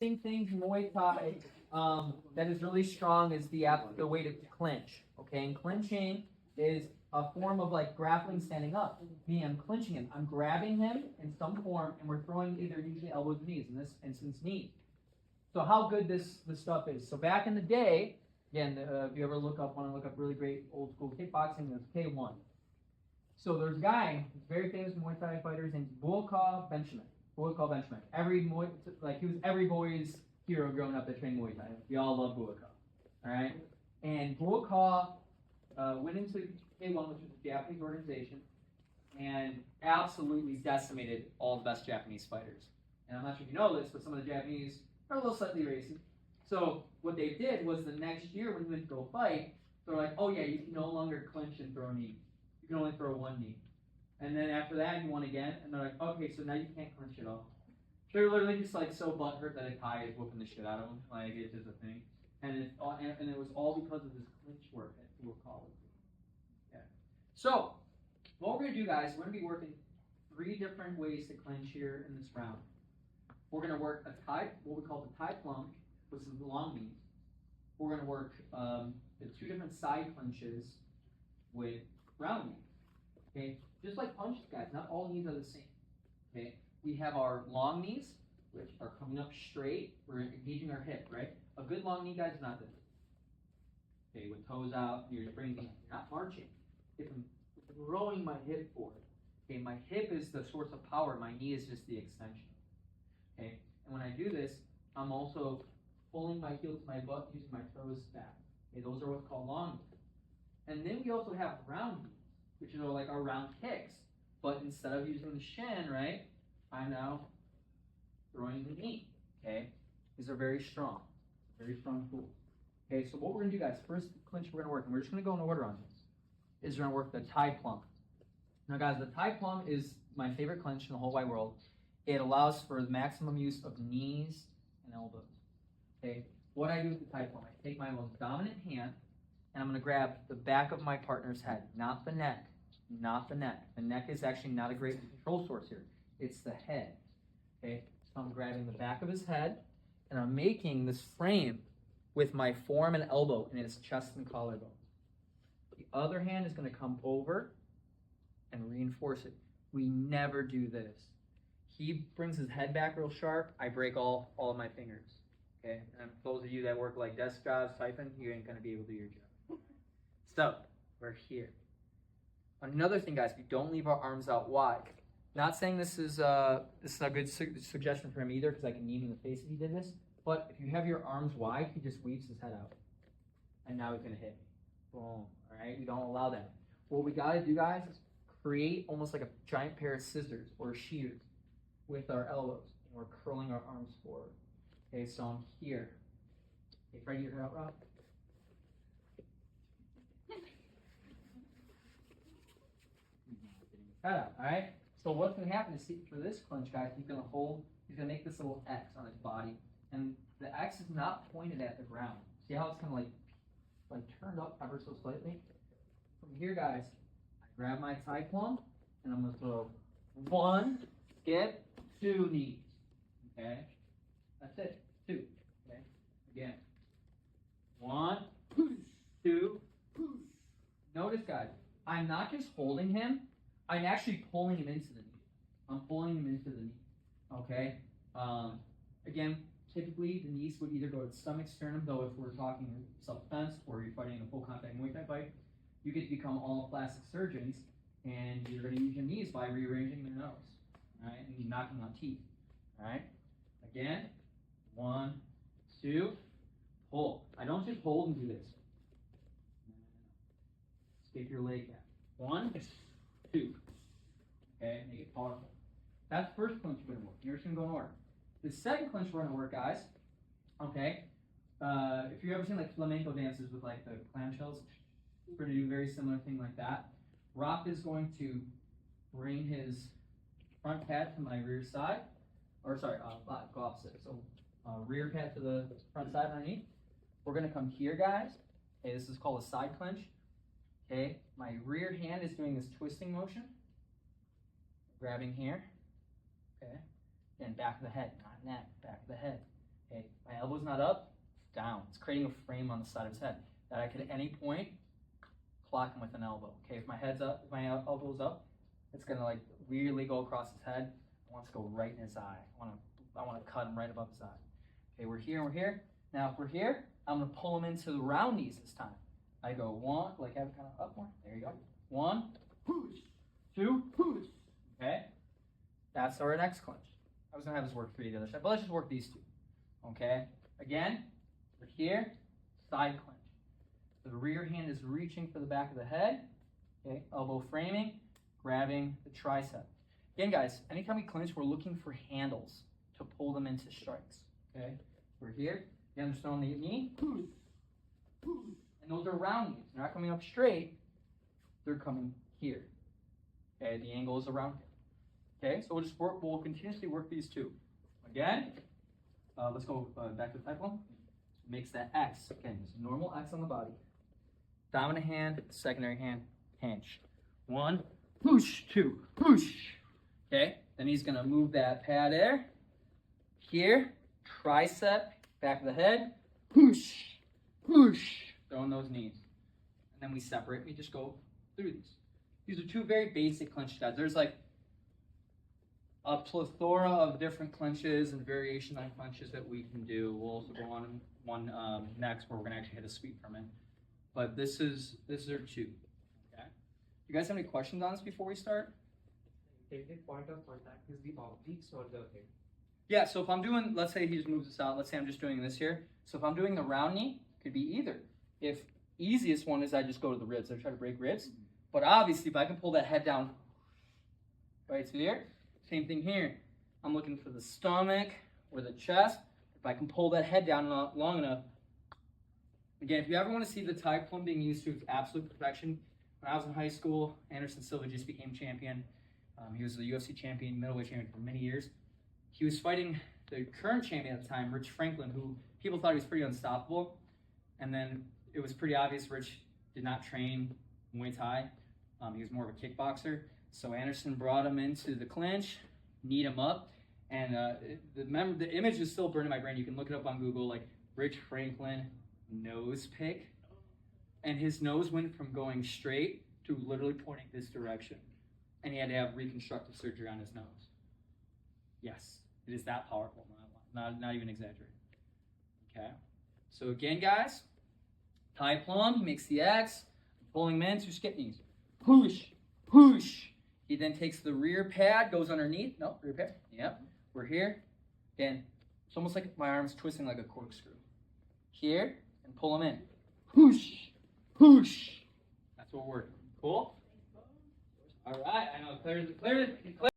Same thing, Muay Thai, that is really strong is the way to clinch. Okay, and clinching is a form of like grappling standing up. Me, I'm clinching him. I'm grabbing him in some form, and we're throwing either usually elbows or knees. In this instance, knees. So how good this stuff is. So back in the day, again, if you ever want to look up really great old school kickboxing, there's K1. So there's a guy, very famous Muay Thai fighter, his name's Buakaw Banchamek. Buakaw Banchamek. He was every boy's hero growing up that trained Muay Thai. We all love Buakaw. All right? And Buakaw went into K1, which was a Japanese organization, and absolutely decimated all the best Japanese fighters. And I'm not sure if you know this, but some of the Japanese are a little slightly racist. So what they did was the next year when he went to go fight, they're like, oh yeah, you can no longer clinch and throw knees. You can only throw one knee. And then after that, he won again, and they're like, okay, so now you can't clinch at all. They're literally just like so butthurt that a Thai is whooping the shit out of him. Like, it's just a thing. And it was all because of this clinch work that we'll call it. Yeah. So, what we're going to do, guys, we're going to be working 3 different ways to clinch here in this round. We're going to work what we call the Thai plum, which is the long knees. We're going to work the 2 different side clinches with round knees. Okay, just like punches, guys, not all knees are the same. Okay, we have our long knees, which are coming up straight. We're engaging our hip, right? A good long knee, guys, is not this. Okay, with toes out, you're bringing, you're not marching. If I'm throwing my hip forward, okay, my hip is the source of power. My knee is just the extension. Okay, and when I do this, I'm also pulling my heel to my butt, using my toes back. Okay, those are what's called long knees. And then we also have round knees, which are like our round kicks. But instead of using the shin, right, I'm now throwing the knee. Okay, these are very strong tools. Okay, so what we're gonna do, guys, first clinch we're gonna work, and we're just gonna go in order on this, is we're gonna work the Thai plum. Now, guys, the Thai plum is my favorite clinch in the whole wide world. It allows for the maximum use of knees and elbows. Okay, what I do with the Thai plum, I take my most dominant hand, and I'm going to grab the back of my partner's head, not the neck, not the neck. The neck is actually not a great control source here. It's the head. Okay, so I'm grabbing the back of his head, and I'm making this frame with my forearm and elbow in his chest and collarbone. The other hand is going to come over and reinforce it. We never do this. He brings his head back real sharp. I break all of my fingers. Okay, and those of you that work like desk jobs, typing, you ain't going to be able to do your job. So, we're here. Another thing, guys, we don't leave our arms out wide. Not saying this is a good suggestion for him either, because I can knee him in the face if he did this. But if you have your arms wide, he just weaves his head out. And now he's going to hit me. Boom. All right? We don't allow that. What we got to do, guys, is create almost like a giant pair of scissors or shears with our elbows. And we're curling our arms forward. Okay, so I'm here. Okay, try to get her out, Rob. Head out, all right? So what's going to happen is, for this clinch, guys, he's going to make this little X on his body. And the X is not pointed at the ground. See how it's kind of like turned up ever so slightly? From here, guys, I grab my Thai plum, and I'm going to throw 1, skip, 2 knees. Okay? That's it. 2. Okay? Again. 1, 2. Notice, guys, I'm not just holding him. I'm actually pulling him into the knee. I'm pulling him into the knee. Okay? Again, typically the knees would either go to stomach, sternum, though if we're talking self-defense or you're fighting in a full contact Muay Thai fight, you get to become all plastic surgeons, and you're going to use your knees by rearranging their nose. All right? And knocking on teeth. All right? Again. 1, 2, pull. I don't just hold and do this. Escape your leg back. 1, 2. Okay, make it powerful. That's the first clinch we're going to work. You're just going to go in order. The second clinch we're going to work, guys, okay, if you've ever seen like flamenco dances with like the clamshells, we're going to do a very similar thing like that. Rock is going to bring his front pad to my rear side, or sorry, go opposite. So rear pad to the front side underneath. We're going to come here, guys. Okay, this is called a side clinch. Okay, my rear hand is doing this twisting motion. Grabbing here. Okay, and back of the head, not neck, back of the head. Okay, my elbow's not up, down. It's creating a frame on the side of his head that I could at any point clock him with an elbow. Okay, if my head's up, if my elbow's up, it's gonna like weirdly go across his head. I want to go right in his eye. I want to cut him right above his eye. Okay, we're here, we're here. Now if we're here, I'm gonna pull him into the round knees this time. I go one, like have it kind of up more. There you go. 1, push, 2, push. Okay, that's our next clinch. I was gonna have this work for you the other side, but let's just work these two. Okay, again, we're here, side clinch. The rear hand is reaching for the back of the head. Okay, elbow framing, grabbing the tricep. Again, guys, anytime we clinch, we're looking for handles to pull them into strikes. Okay, we're here. Again, I'm just on the knee. And those are round knees. They're not coming up straight. They're coming here. Okay, the angle is around here. Okay, so we'll just work. We'll continuously work these two. Again, let's go back to the type one. Makes that X. Again, there's a normal X on the body. Dominant hand, secondary hand, hinge. 1, push, 2, push. Okay, then he's gonna move that pad there. Here, tricep, back of the head, push, push. Throwing those knees. And then we separate, we just go through these. These are two very basic clinch guys. There's like a plethora of different clinches and variation on clinches that we can do. We'll also go on one next where we're gonna actually hit a sweep from it. But this is our two. Okay. You guys have any questions on this before we start? Favorite point of contact is the obliques or the head. Yeah, so if I'm doing, let's say he just moves this out, let's say I'm just doing this here. So if I'm doing the round knee, it could be either. If easiest one is I just go to the ribs, I try to break ribs. But obviously if I can pull that head down right to here, same thing here. I'm looking for the stomach or the chest. If I can pull that head down long enough. Again, if you ever want to see the Thai plum being used to absolute perfection, when I was in high school, Anderson Silva just became champion. He was the UFC champion, middleweight champion for many years. He was fighting the current champion at the time, Rich Franklin, who people thought he was pretty unstoppable. And then it was pretty obvious Rich did not train Muay Thai. He was more of a kickboxer. So Anderson brought him into the clinch, kneed him up, and the image is still burned in my brain. You can look it up on Google, like Rich Franklin nose pick. And his nose went from going straight to literally pointing this direction. And he had to have reconstructive surgery on his nose. Yes, it is that powerful, not even exaggerating. Okay, so again, guys, Thai plum, he makes the X, pulling him in, 2 skip knees. Push, push. He then takes the rear pad, goes underneath. No, rear pad. Yep, we're here. Again, it's almost like my arm's twisting like a corkscrew. Here, and pull him in. Push, push. That's what we're working. Cool? All right, I know, clear.